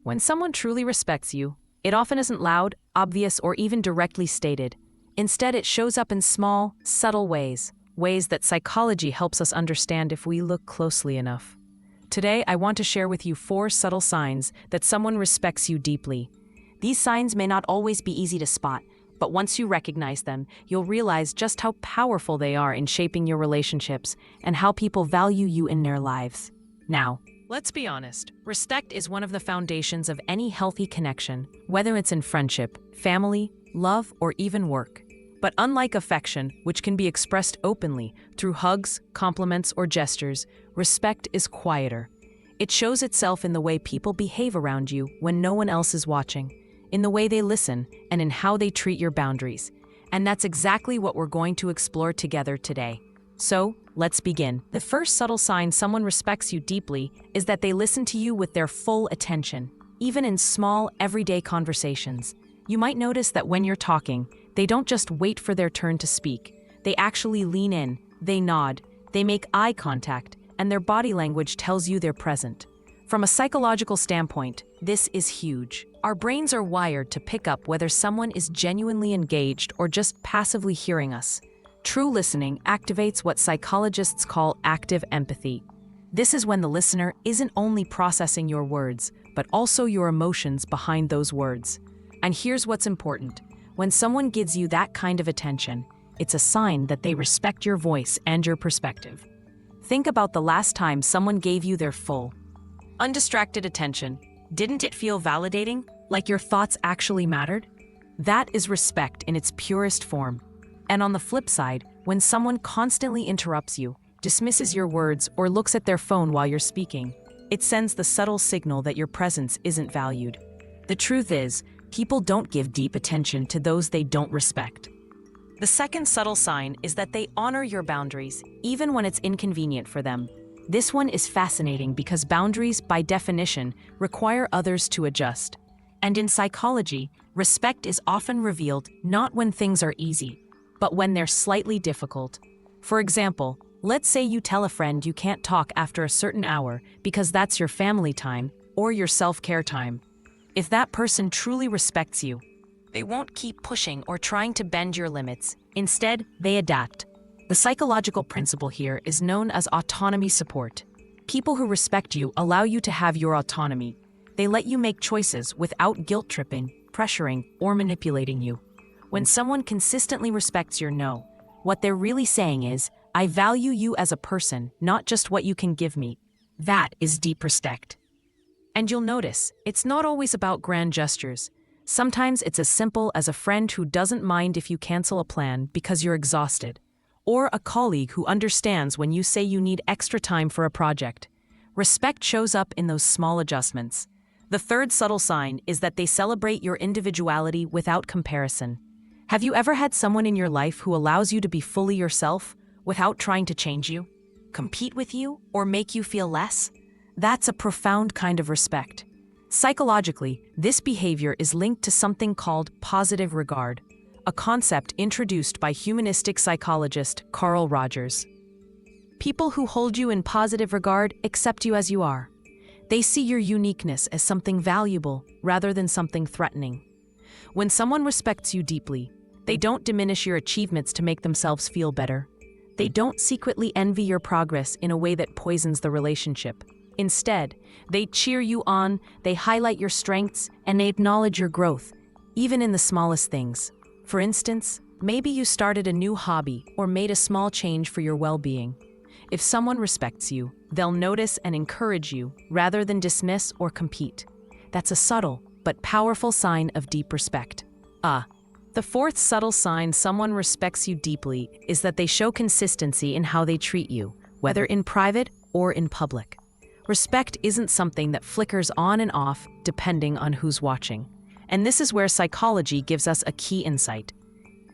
When someone truly respects you, it often isn't loud, obvious, or even directly stated. Instead, it shows up in small, subtle ways that psychology helps us understand if we look closely enough. Today, I want to share with you 4 subtle signs that someone respects you deeply. These signs may not always be easy to spot, but once you recognize them, you'll realize just how powerful they are in shaping your relationships and how people value you in their lives. Now, let's be honest. Respect is one of the foundations of any healthy connection, whether it's in friendship, family, love, or even work. But unlike affection, which can be expressed openly through hugs, compliments, or gestures, respect is quieter. It shows itself in the way people behave around you when no one else is watching, in the way they listen, and in how they treat your boundaries. And that's exactly what we're going to explore together today. So, let's begin. The first subtle sign someone respects you deeply is that they listen to you with their full attention, even in small, everyday conversations. You might notice that when you're talking, they don't just wait for their turn to speak. They actually lean in, they nod, they make eye contact, and their body language tells you they're present. From a psychological standpoint, this is huge. Our brains are wired to pick up whether someone is genuinely engaged or just passively hearing us. True listening activates what psychologists call active empathy. This is when the listener isn't only processing your words, but also your emotions behind those words. And here's what's important. When someone gives you that kind of attention, it's a sign that they respect your voice and your perspective. Think about the last time someone gave you their full, undistracted attention. Didn't it feel validating, like your thoughts actually mattered? That is respect in its purest form. And on the flip side, when someone constantly interrupts you, dismisses your words, or looks at their phone while you're speaking, it sends the subtle signal that your presence isn't valued. The truth is, people don't give deep attention to those they don't respect. The second subtle sign is that they honor your boundaries, even when it's inconvenient for them. This one is fascinating because boundaries, by definition, require others to adjust. And in psychology, respect is often revealed not when things are easy, but when they're slightly difficult. For example, let's say you tell a friend you can't talk after a certain hour because that's your family time or your self-care time. If that person truly respects you, they won't keep pushing or trying to bend your limits. Instead, they adapt. The psychological principle here is known as autonomy support. People who respect you allow you to have your autonomy. They let you make choices without guilt-tripping, pressuring, or manipulating you. When someone consistently respects your no, what they're really saying is, I value you as a person, not just what you can give me. That is deep respect. And you'll notice, it's not always about grand gestures. Sometimes it's as simple as a friend who doesn't mind if you cancel a plan because you're exhausted, or a colleague who understands when you say you need extra time for a project. Respect shows up in those small adjustments. The third subtle sign is that they celebrate your individuality without comparison. Have you ever had someone in your life who allows you to be fully yourself without trying to change you, compete with you, or make you feel less? That's a profound kind of respect. Psychologically, this behavior is linked to something called positive regard, a concept introduced by humanistic psychologist Carl Rogers. People who hold you in positive regard accept you as you are. They see your uniqueness as something valuable rather than something threatening. When someone respects you deeply, they don't diminish your achievements to make themselves feel better. They don't secretly envy your progress in a way that poisons the relationship. Instead, they cheer you on, they highlight your strengths, and they acknowledge your growth, even in the smallest things. For instance, maybe you started a new hobby or made a small change for your well-being. If someone respects you, they'll notice and encourage you rather than dismiss or compete. That's a subtle but powerful sign of deep respect. The fourth subtle sign someone respects you deeply is that they show consistency in how they treat you, whether in private or in public. Respect isn't something that flickers on and off depending on who's watching. And this is where psychology gives us a key insight.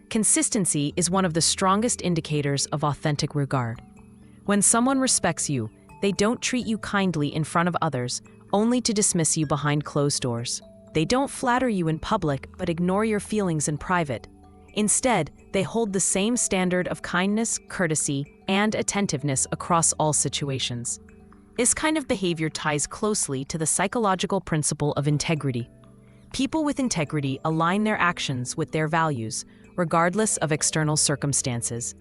Consistency is one of the strongest indicators of authentic regard. When someone respects you, they don't treat you kindly in front of others, only to dismiss you behind closed doors. They don't flatter you in public but ignore your feelings in private. Instead, they hold the same standard of kindness, courtesy, and attentiveness across all situations. This kind of behavior ties closely to the psychological principle of integrity. People with integrity align their actions with their values, regardless of external circumstances.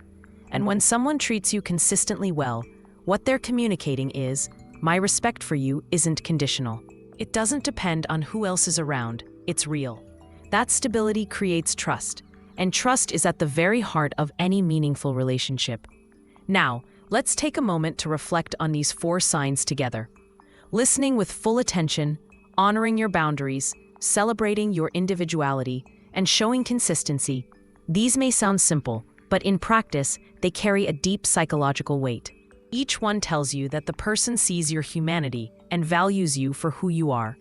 And when someone treats you consistently well, what they're communicating is, my respect for you isn't conditional. It doesn't depend on who else is around, it's real. That stability creates trust, and trust is at the very heart of any meaningful relationship. Now, let's take a moment to reflect on these 4 signs together. Listening with full attention, honoring your boundaries, celebrating your individuality, and showing consistency. These may sound simple, but in practice, they carry a deep psychological weight. Each one tells you that the person sees your humanity and values you for who you are.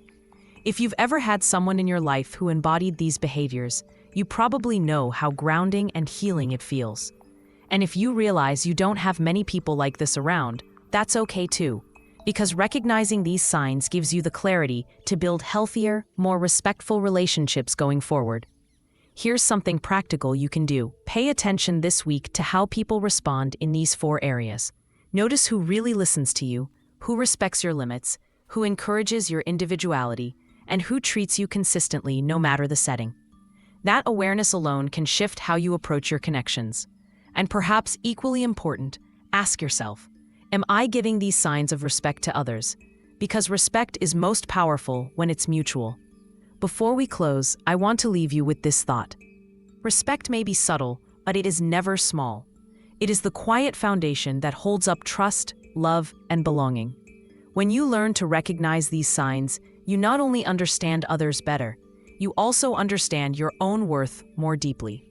If you've ever had someone in your life who embodied these behaviors, you probably know how grounding and healing it feels. And if you realize you don't have many people like this around, that's okay too, because recognizing these signs gives you the clarity to build healthier, more respectful relationships going forward. Here's something practical you can do. Pay attention this week to how people respond in these 4 areas. Notice who really listens to you, who respects your limits, who encourages your individuality, and who treats you consistently no matter the setting. That awareness alone can shift how you approach your connections. And perhaps equally important, ask yourself, am I giving these signs of respect to others? Because respect is most powerful when it's mutual. Before we close, I want to leave you with this thought. Respect may be subtle, but it is never small. It is the quiet foundation that holds up trust, love, and belonging. When you learn to recognize these signs, you not only understand others better, you also understand your own worth more deeply.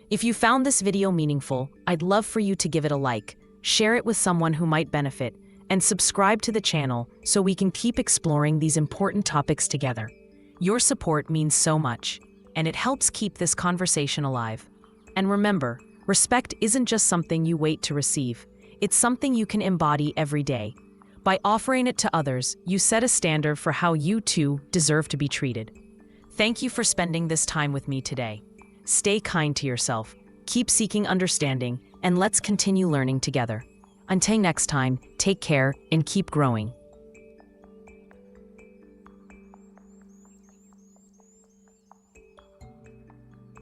If you found this video meaningful, I'd love for you to give it a like, share it with someone who might benefit, and subscribe to the channel so we can keep exploring these important topics together. Your support means so much, and it helps keep this conversation alive. And remember, respect isn't just something you wait to receive, it's something you can embody every day. By offering it to others, you set a standard for how you too deserve to be treated. Thank you for spending this time with me today. Stay kind to yourself, keep seeking understanding, and let's continue learning together. Until next time, take care and keep growing.